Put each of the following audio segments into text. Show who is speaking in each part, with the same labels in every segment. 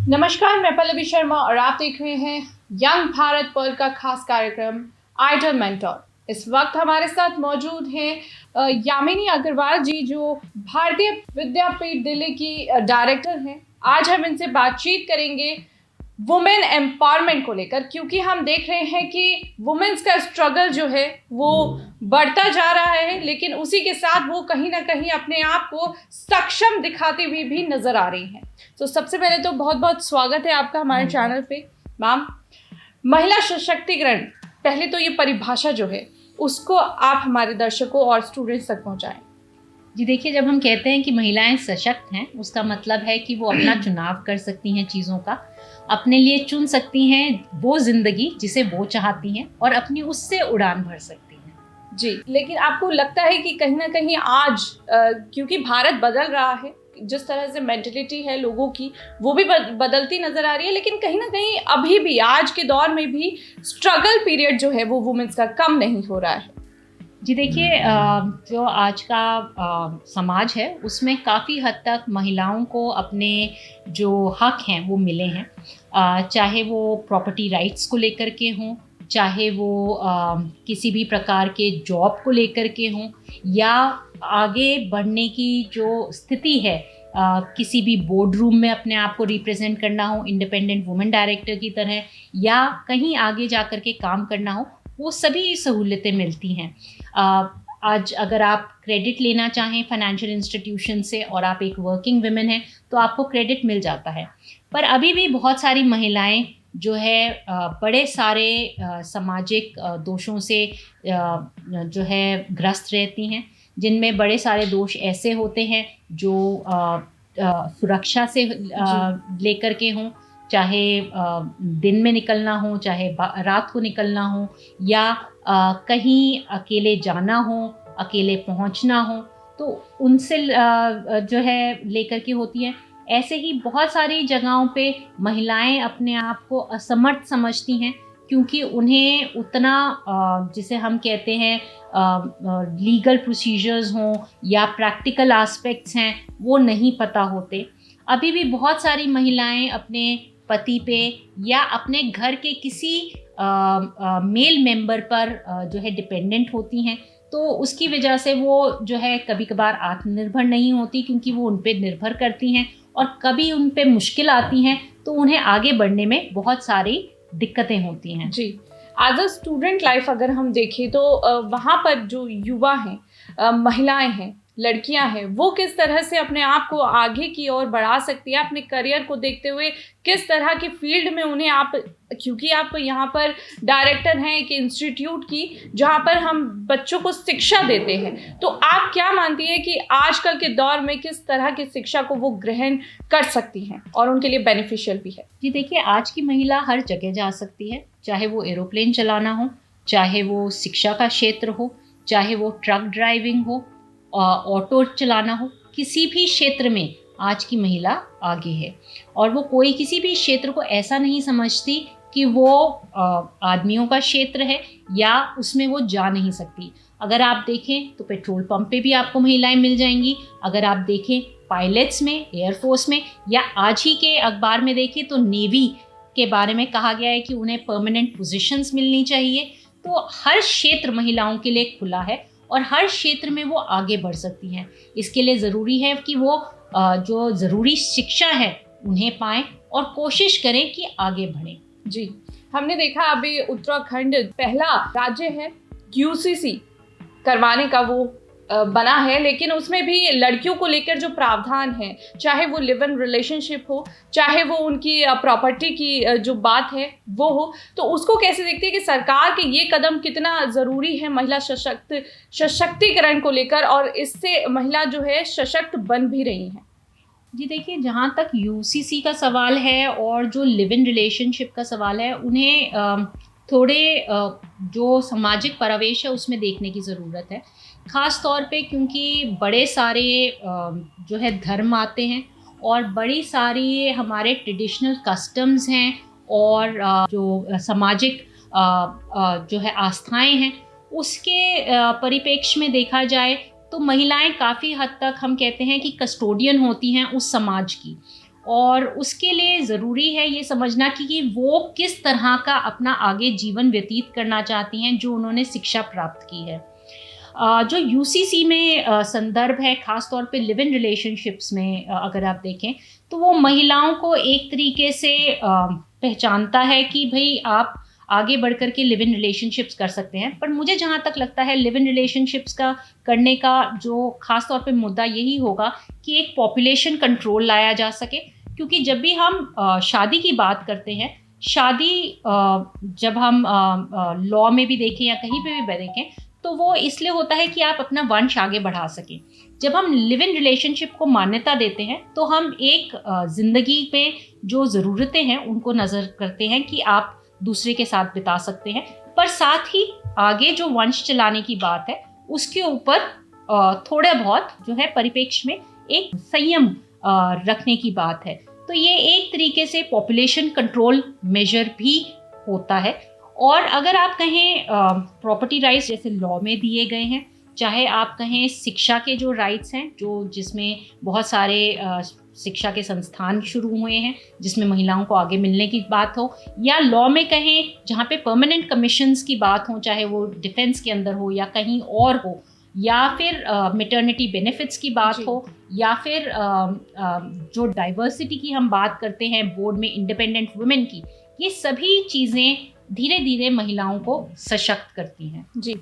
Speaker 1: नमस्कार, मैं पल्लवी शर्मा और आप देख रहे हैं यंग भारत पर्ल का खास कार्यक्रम आइडल मेंटोर। इस वक्त हमारे साथ मौजूद हैं यामिनी अग्रवाल जी, जो भारतीय विद्यापीठ दिल्ली की डायरेक्टर हैं। आज हम इनसे बातचीत करेंगे वुमेन एम्पावरमेंट को लेकर, क्योंकि हम देख रहे हैं कि वुमेन्स का स्ट्रगल जो है वो बढ़ता जा रहा है, लेकिन उसी के साथ वो कहीं ना कहीं अपने आप को सक्षम दिखाती हुई भी नजर आ रही हैं। तो सबसे पहले तो बहुत बहुत स्वागत है आपका हमारे चैनल पे। मैम, महिला सशक्तिकरण, पहले तो ये परिभाषा जो है उसको आप हमारे दर्शकों और स्टूडेंट्स तक पहुंचाएं।
Speaker 2: जी देखिए, जब हम कहते हैं कि महिलाएं सशक्त हैं, उसका मतलब है कि वो अपना चुनाव कर सकती हैं, चीज़ों का अपने लिए चुन सकती हैं वो ज़िंदगी जिसे वो चाहती हैं और अपनी उससे उड़ान भर सकती हैं।
Speaker 1: जी, लेकिन आपको लगता है कि कहीं ना कहीं आज क्योंकि भारत बदल रहा है, जिस तरह से मेंटलिटी है लोगों की वो भी बदलती नज़र आ रही है, लेकिन कहीं ना कहीं अभी भी आज के दौर में भी स्ट्रगल पीरियड जो है वो वुमेन्स का कम नहीं हो रहा है।
Speaker 2: जी देखिए, जो आज का समाज है उसमें काफ़ी हद तक महिलाओं को अपने जो हक हैं वो मिले हैं, चाहे वो प्रॉपर्टी राइट्स को लेकर के हों, चाहे वो किसी भी प्रकार के जॉब को लेकर के हों, या आगे बढ़ने की जो स्थिति है, किसी भी बोर्ड रूम में अपने आप को रिप्रेजेंट करना हो इंडिपेंडेंट वुमेन डायरेक्टर की तरह, या कहीं आगे जा कर के काम करना हो, वो सभी सहूलतें मिलती हैं। आज अगर आप क्रेडिट लेना चाहें फाइनेंशियल इंस्टीट्यूशन से और आप एक वर्किंग वुमेन हैं तो आपको क्रेडिट मिल जाता है। पर अभी भी बहुत सारी महिलाएं जो है बड़े सारे सामाजिक दोषों से जो है ग्रस्त रहती हैं, जिनमें बड़े सारे दोष ऐसे होते हैं जो सुरक्षा से लेकर के हों, चाहे दिन में निकलना हो, चाहे रात को निकलना हो, या कहीं अकेले जाना हो, अकेले पहुंचना हो, तो उनसे जो है लेकर के होती है। ऐसे ही बहुत सारी जगहों पे महिलाएं अपने आप को असमर्थ समझती हैं, क्योंकि उन्हें उतना जिसे हम कहते हैं लीगल प्रोसीजर्स हों या प्रैक्टिकल एस्पेक्ट्स हैं वो नहीं पता होते। अभी भी बहुत सारी महिलाएं अपने पति पे या अपने घर के किसी मेल मेंबर पर जो है डिपेंडेंट होती हैं, तो उसकी वजह से वो जो है कभी कभार आत्मनिर्भर नहीं होती, क्योंकि वो उन पे निर्भर करती हैं और कभी उन पे मुश्किल आती हैं तो उन्हें आगे बढ़ने में बहुत सारी दिक्कतें होती हैं।
Speaker 1: जी, एज अ स्टूडेंट लाइफ अगर हम देखें तो वहाँ पर जो युवा हैं, महिलाएं हैं, लड़कियां हैं, वो किस तरह से अपने आप को आगे की ओर बढ़ा सकती है अपने करियर को देखते हुए, किस तरह की फील्ड में उन्हें आप, क्योंकि आप यहाँ पर डायरेक्टर हैं एक इंस्टीट्यूट की जहाँ पर हम बच्चों को शिक्षा देते हैं, तो आप क्या मानती हैं कि आजकल के दौर में किस तरह की शिक्षा को वो ग्रहण कर सकती हैं और उनके लिए बेनिफिशियल भी है?
Speaker 2: जी देखिए, आज की महिला हर जगह जा सकती है, चाहे वो एरोप्लेन चलाना हो, चाहे वो शिक्षा का क्षेत्र हो, चाहे वो ट्रक ड्राइविंग हो, ऑटो चलाना हो, किसी भी क्षेत्र में आज की महिला आगे है। और वो कोई किसी भी क्षेत्र को ऐसा नहीं समझती कि वो आदमियों का क्षेत्र है या उसमें वो जा नहीं सकती। अगर आप देखें तो पेट्रोल पंप पे भी आपको महिलाएं मिल जाएंगी, अगर आप देखें पायलट्स में, एयरफोर्स में, या आज ही के अखबार में देखें तो नेवी के बारे में कहा गया है कि उन्हें परमानेंट पोजीशंस मिलनी चाहिए। तो हर क्षेत्र महिलाओं के लिए खुला है और हर क्षेत्र में वो आगे बढ़ सकती हैं। इसके लिए ज़रूरी है कि वो जो ज़रूरी शिक्षा है उन्हें पाएं और कोशिश करें कि आगे बढ़ें।
Speaker 1: जी, हमने देखा अभी उत्तराखंड पहला राज्य है यूसीसी करवाने का वो बना है, लेकिन उसमें भी लड़कियों को लेकर जो प्रावधान है, चाहे वो लिव इन रिलेशनशिप हो, चाहे वो उनकी प्रॉपर्टी की जो बात है वो हो, तो उसको कैसे देखते हैं कि सरकार के ये कदम कितना ज़रूरी है महिला सशक्तिकरण को लेकर, और इससे महिला जो है सशक्त बन भी रही हैं?
Speaker 2: जी देखिए, जहाँ तक यूसीसी का सवाल है और जो लिव इन रिलेशनशिप का सवाल है, उन्हें थोड़े जो सामाजिक परिवेश है उसमें देखने की ज़रूरत है, ख़ास तौर पे क्योंकि बड़े सारे जो है धर्म आते हैं और बड़ी सारी हमारे ट्रेडिशनल कस्टम्स हैं और जो सामाजिक जो है आस्थाएं हैं, उसके परिप्रेक्ष्य में देखा जाए तो महिलाएं काफ़ी हद तक हम कहते हैं कि कस्टोडियन होती हैं उस समाज की। और उसके लिए ज़रूरी है ये समझना कि वो किस तरह का अपना आगे जीवन व्यतीत करना चाहती हैं जो उन्होंने शिक्षा प्राप्त की है। जो यूसीसी में संदर्भ है, ख़ास तौर पे लिव इन रिलेशनशिप्स में अगर आप देखें तो वो महिलाओं को एक तरीके से पहचानता है कि भाई आप आगे बढ़ कर के लिव इन रिलेशनशिप्स कर सकते हैं। पर मुझे जहाँ तक लगता है लिव इन रिलेशनशिप्स का करने का जो ख़ास तौर पे मुद्दा यही होगा कि एक पॉपुलेशन कंट्रोल लाया जा सके। क्योंकि जब भी हम शादी की बात करते हैं, शादी जब हम लॉ में भी देखें या कहीं पे भी देखें तो वो इसलिए होता है कि आप अपना वंश आगे बढ़ा सकें। जब हम लिव इन रिलेशनशिप को मान्यता देते हैं तो हम एक ज़िंदगी पे जो ज़रूरतें हैं उनको नज़र करते हैं कि आप दूसरे के साथ बिता सकते हैं, पर साथ ही आगे जो वंश चलाने की बात है उसके ऊपर थोड़ा बहुत जो है परिप्रेक्ष्य में एक संयम रखने की बात है। तो ये एक तरीके से पॉपुलेशन कंट्रोल मेजर भी होता है। और अगर आप कहें प्रॉपर्टी राइट्स जैसे लॉ में दिए गए हैं, चाहे आप कहें शिक्षा के जो राइट्स हैं जो जिसमें बहुत सारे शिक्षा के संस्थान शुरू हुए हैं जिसमें महिलाओं को आगे मिलने की बात हो, या लॉ में कहें जहाँ पे परमानेंट कमीशंस की बात हो, चाहे वो डिफेंस के अंदर हो या कहीं और हो, या फिर मैटरनिटी बेनिफिट्स की बात हो, या फिर जो डाइवर्सिटी की हम बात करते हैं बोर्ड में इंडिपेंडेंट वुमेन की, ये सभी चीज़ें धीरे धीरे महिलाओं को सशक्त करती हैं।
Speaker 1: जी,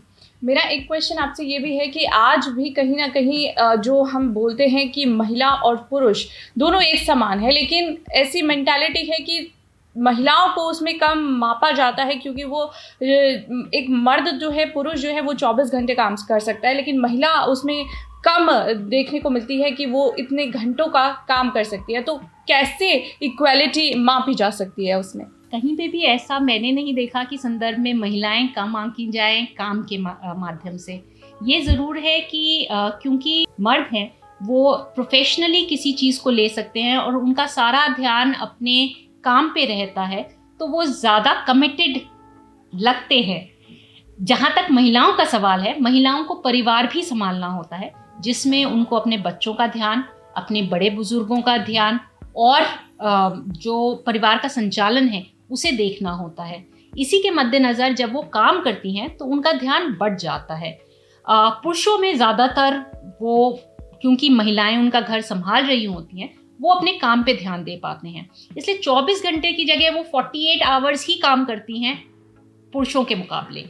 Speaker 1: मेरा एक क्वेश्चन आपसे ये भी है कि आज भी कहीं ना कहीं जो हम बोलते हैं कि महिला और पुरुष दोनों एक समान है, लेकिन ऐसी मेंटालिटी है कि महिलाओं को उसमें कम मापा जाता है क्योंकि वो एक मर्द जो है, पुरुष जो है वो 24 घंटे काम कर सकता है, लेकिन महिला उसमें कम देखने को मिलती है कि वो इतने घंटों का काम कर सकती है। तो कैसे इक्वालिटी मापी जा सकती है उसमें?
Speaker 2: कहीं पे भी ऐसा मैंने नहीं देखा कि संदर्भ में महिलाएं कम आंकी जाएं काम के माध्यम से। ये ज़रूर है कि क्योंकि मर्द हैं वो प्रोफेशनली किसी चीज़ को ले सकते हैं और उनका सारा ध्यान अपने काम पे रहता है, तो वो ज़्यादा कमिटेड लगते हैं। जहाँ तक महिलाओं का सवाल है, महिलाओं को परिवार भी संभालना होता है जिसमें उनको अपने बच्चों का ध्यान, अपने बड़े बुजुर्गों का ध्यान और जो परिवार का संचालन है उसे देखना होता है। इसी के मद्देनज़र जब वो काम करती हैं तो उनका ध्यान बढ़ जाता है। पुरुषों में ज़्यादातर वो, क्योंकि महिलाएं उनका घर संभाल रही होती हैं, वो अपने काम पे ध्यान दे पाते हैं, इसलिए 24 घंटे की जगह वो 48 आवर्स ही काम करती हैं पुरुषों के मुकाबले।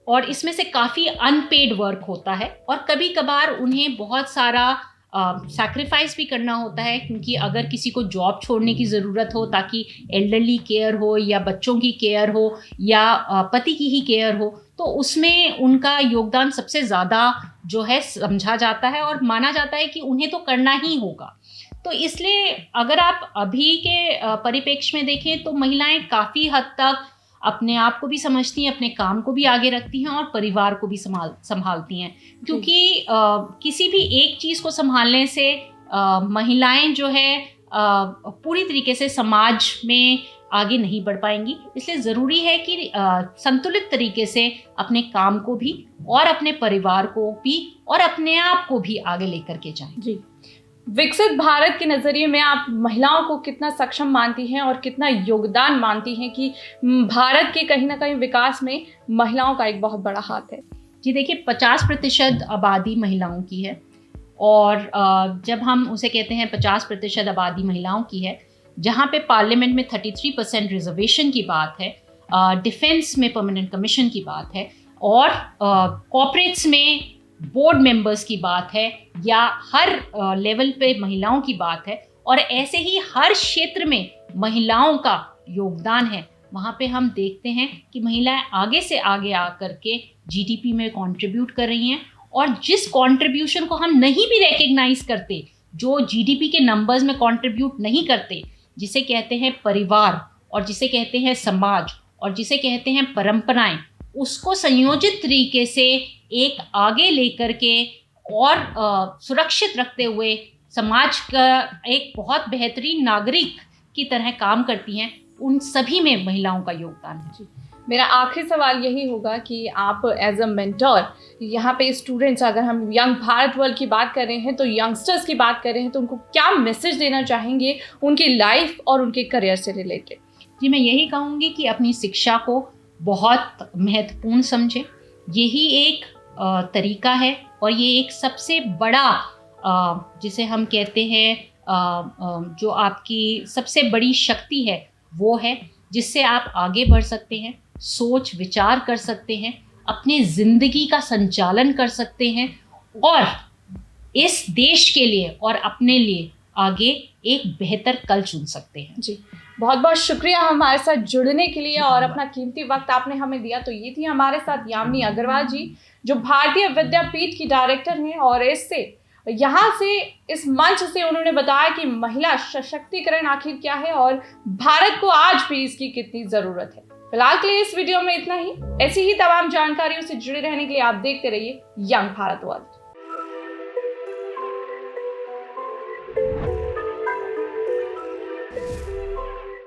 Speaker 2: और इसमें से काफ़ी अनपेड वर्क होता है और कभी कभार उन्हें बहुत सारा सैक्रिफाइस भी करना होता है, क्योंकि अगर किसी को जॉब छोड़ने की ज़रूरत हो ताकि एल्डरली केयर हो या बच्चों की केयर हो या पति की ही केयर हो, तो उसमें उनका योगदान सबसे ज़्यादा जो है समझा जाता है और माना जाता है कि उन्हें तो करना ही होगा। तो इसलिए अगर आप अभी के परिप्रेक्ष्य में देखें तो महिलाएं काफ़ी हद तक अपने आप को भी समझती हैं, अपने काम को भी आगे रखती हैं और परिवार को भी संभालती हैं। क्योंकि किसी भी एक चीज़ को संभालने से महिलाएं जो है पूरी तरीके से समाज में आगे नहीं बढ़ पाएंगी। इसलिए ज़रूरी है कि संतुलित तरीके से अपने काम को भी और अपने परिवार को भी और अपने आप को भी आगे लेकर के जाएं।
Speaker 1: जी, विकसित भारत के नज़रिए में आप महिलाओं को कितना सक्षम मानती हैं और कितना योगदान मानती हैं कि भारत के कहीं ना कहीं विकास में महिलाओं का एक बहुत बड़ा हाथ है?
Speaker 2: जी देखिए, 50% आबादी महिलाओं की है और जब हम उसे कहते हैं 50% आबादी महिलाओं की है, जहाँ पे पार्लियामेंट में 33% रिजर्वेशन की बात है, डिफेंस में परमानेंट कमीशन की बात है और कॉर्पोरेट्स में बोर्ड मेंबर्स की बात है या हर लेवल पे महिलाओं की बात है, और ऐसे ही हर क्षेत्र में महिलाओं का योगदान है, वहाँ पे हम देखते हैं कि महिलाएं आगे से आगे आकर के जीडीपी में कंट्रीब्यूट कर रही हैं। और जिस कंट्रीब्यूशन को हम नहीं भी रिकग्नाइज करते, जो जीडीपी के नंबर्स में कंट्रीब्यूट नहीं करते, जिसे कहते हैं परिवार और जिसे कहते हैं समाज और जिसे कहते हैं परंपराएं, उसको संयोजित तरीके से एक आगे लेकर के और सुरक्षित रखते हुए समाज का एक बहुत बेहतरीन नागरिक की तरह काम करती हैं, उन सभी में महिलाओं का योगदान है।
Speaker 1: मेरा आखिरी सवाल यही होगा कि आप एज अ मेंटोर यहाँ पे स्टूडेंट्स, अगर हम यंग भारत वर्ल्ड की बात कर रहे हैं तो यंगस्टर्स की बात कर रहे हैं, तो उनको क्या मैसेज देना चाहेंगे उनकी लाइफ और उनके करियर से रिलेटेड?
Speaker 2: जी, मैं यही कहूँगी कि अपनी शिक्षा को बहुत महत्वपूर्ण समझें। यही एक तरीका है और ये एक सबसे बड़ा जिसे हम कहते हैं जो आपकी सबसे बड़ी शक्ति है वो है, जिससे आप आगे बढ़ सकते हैं, सोच विचार कर सकते हैं, अपनी ज़िंदगी का संचालन कर सकते हैं और इस देश के लिए और अपने लिए आगे एक बेहतर कल चुन सकते हैं।
Speaker 1: जी, बहुत बहुत शुक्रिया हमारे साथ जुड़ने के लिए और अपना कीमती वक्त आपने हमें दिया। तो ये थी हमारे साथ यामिनी अग्रवाल जी, जो भारतीय विद्यापीठ की डायरेक्टर हैं, और यहाँ से इस मंच से उन्होंने बताया कि महिला सशक्तिकरण आखिर क्या है और भारत को आज भी इसकी कितनी ज़रूरत है। फिलहाल के लिए इस वीडियो में इतना ही। ऐसी ही तमाम जानकारियों से जुड़े रहने के लिए आप देखते रहिए यंग भारत वर्ल्ड।